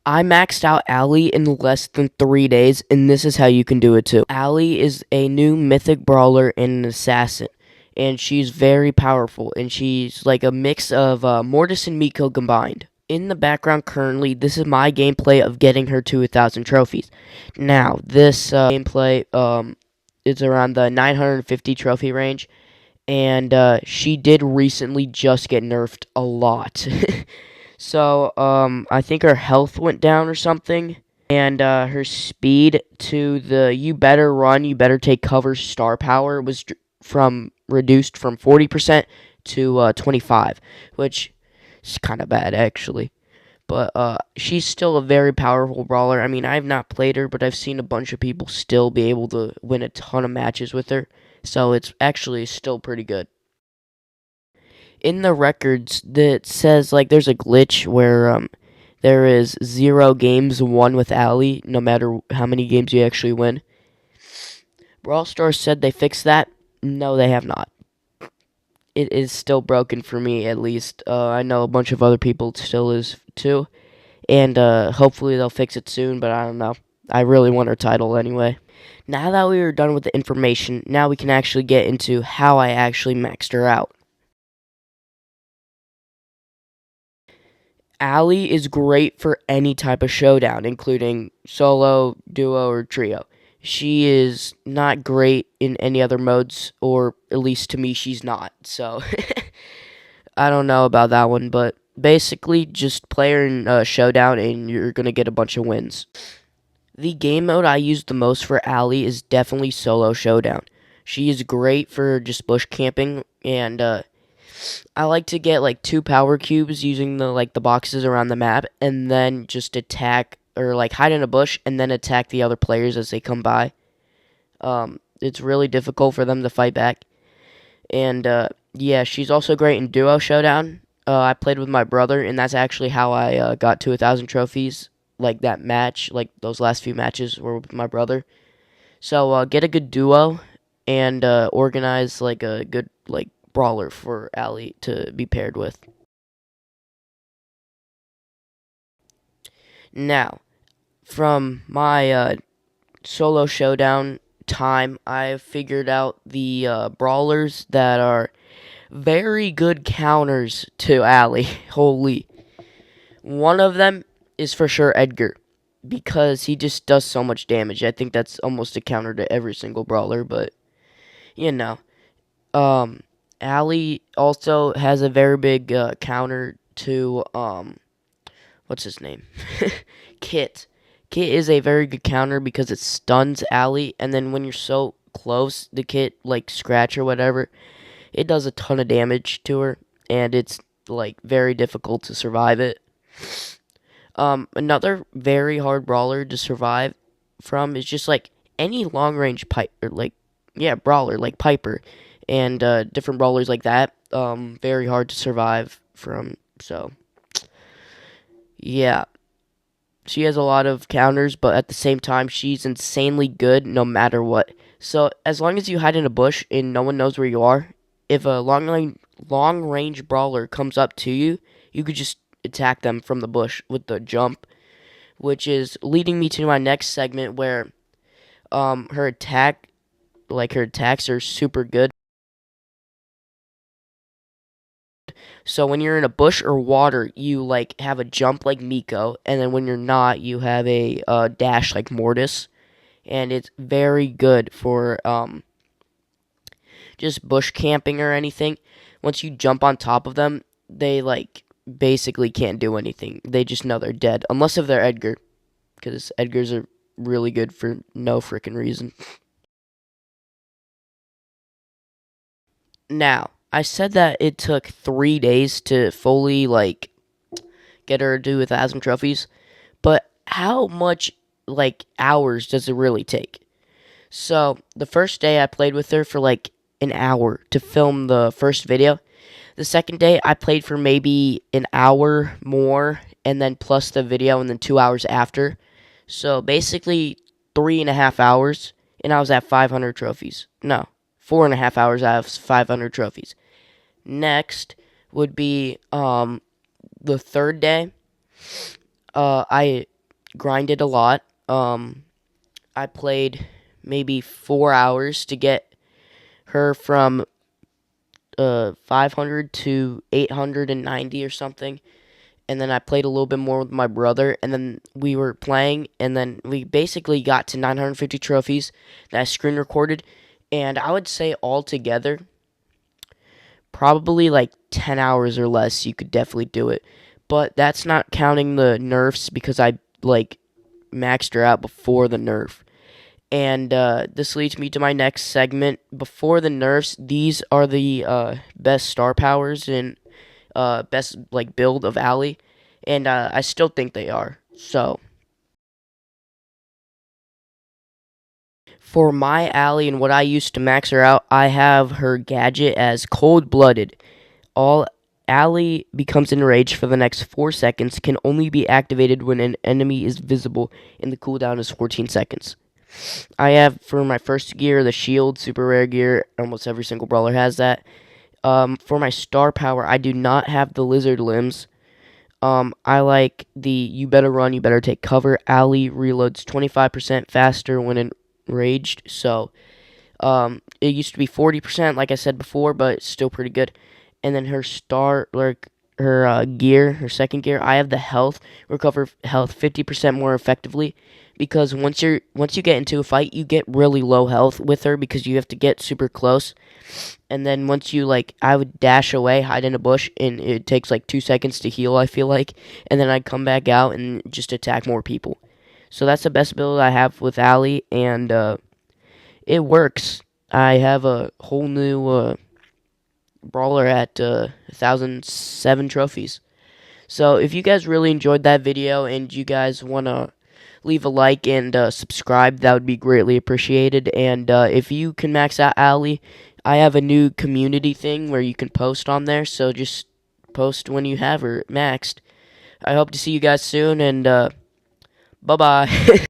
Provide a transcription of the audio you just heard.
I maxed out Alli in less than 3 days, and this is how you can do it too. Alli is a new mythic brawler and an assassin, and she's very powerful, and she's like a mix of Mortis and Miko combined. In the background currently, this is my gameplay of getting her to 1,000 trophies. Now, this gameplay is around the 950 trophy range, and she did recently just get nerfed a lot. So, I think her health went down or something, and her speed to the you better run, you better take cover star power was reduced from 40% to 25, which is kind of bad actually. But she's still a very powerful brawler. I mean, I've not played her, but I've seen a bunch of people still be able to win a ton of matches with her. So it's actually still pretty good. In the records that says like there's a glitch where there is 0 games won with Alli, no matter how many games you actually win. Brawl Stars said they fixed that. No, they have not. It is still broken for me, at least. I know a bunch of other people still is too, and hopefully they'll fix it soon. But I don't know. I really want her title anyway. Now that we are done with the information, now we can actually get into how I actually maxed her out. Alli is great for any type of showdown, including solo, duo, or trio. She is not great in any other modes, or at least to me, she's not. So, I don't know about that one, but basically, just play her in showdown and you're going to get a bunch of wins. The game mode I use the most for Alli is definitely solo showdown. She is great for just bush camping, and I like to get like 2 power cubes using the boxes around the map, and then just attack or like hide in a bush and then attack the other players as they come by. It's really difficult for them to fight back, and yeah, she's also great in duo showdown. I played with my brother, and that's actually how I got to 1,000 trophies. Like that match, like those last few matches were with my brother. So get a good duo and organize like a good like brawler for Alli to be paired with. Now, from my solo showdown time, I've figured out the brawlers that are very good counters to Alli. Holy. One of them is for sure Edgar, because he just does so much damage. I think that's almost a counter to every single brawler, but you know. Um, Alli also has a very big counter to what's his name? Kit. Kit is a very good counter because it stuns Alli, and then when you're so close, the Kit like scratch or whatever, it does a ton of damage to her, and it's like very difficult to survive it. Another very hard brawler to survive from is just like any long range pipe or like yeah brawler like Piper and different brawlers like that. Very hard to survive from. So yeah, she has a lot of counters, but at the same time, she's insanely good no matter what. So as long as you hide in a bush and no one knows where you are, if a long range brawler comes up to you, you could just attack them from the bush with the jump, which is leading me to my next segment where her attacks are super good. So when you're in a bush or water, you like have a jump like Miko, and then when you're not, you have a dash like Mortis, and it's very good for just bush camping or anything. Once you jump on top of them, they like basically can't do anything. They just know they're dead, unless if they're Edgar, because Edgars are really good for no freaking reason. Now, I said that it took 3 days to fully like get her to do 1,000 trophies, but how much like hours does it really take? So the first day I played with her for like an hour to film the first video. The second day I played for maybe an hour more, and then plus the video, and then 2 hours after. So basically 3.5 hours, and I was at 500 trophies. No, 4.5 hours. I have 500 trophies. Next would be the third day. I grinded a lot. I played maybe 4 hours to get her from 500 to 890 or something. And then I played a little bit more with my brother, and then we were playing, and then we basically got to 950 trophies that I screen recorded. And I would say altogether, probably like 10 hours or less, you could definitely do it. But that's not counting the nerfs because I like maxed her out before the nerf. And this leads me to my next segment. Before the nerfs, these are the best star powers and best like build of Alli, and I still think they are. So for my Alli and what I used to max her out, I have her gadget as cold blooded. All Alli becomes enraged for the next 4 seconds, can only be activated when an enemy is visible, and the cooldown is 14 seconds. I have for my first gear the shield, super rare gear. Almost every single brawler has that. For my star power, I do not have the lizard limbs. I like the you better run, you better take cover. Alli reloads 25% faster when enraged. So, it used to be 40%, like I said before, but it's still pretty good. And then her star, like her gear, her second gear, I have the health, recover health 50% more effectively, because once you get into a fight, you get really low health with her because you have to get super close. And then once you like, I would dash away, hide in a bush, and it takes like 2 seconds to heal, I feel like, and then I'd come back out and just attack more people. So that's the best build I have with Alli, and it works. I have a whole new brawler at 1,007 trophies. So if you guys really enjoyed that video and you guys want to leave a like and subscribe, that would be greatly appreciated. And if you can max out Alli, I have a new community thing where you can post on there. So just post when you have her maxed. I hope to see you guys soon, and bye bye.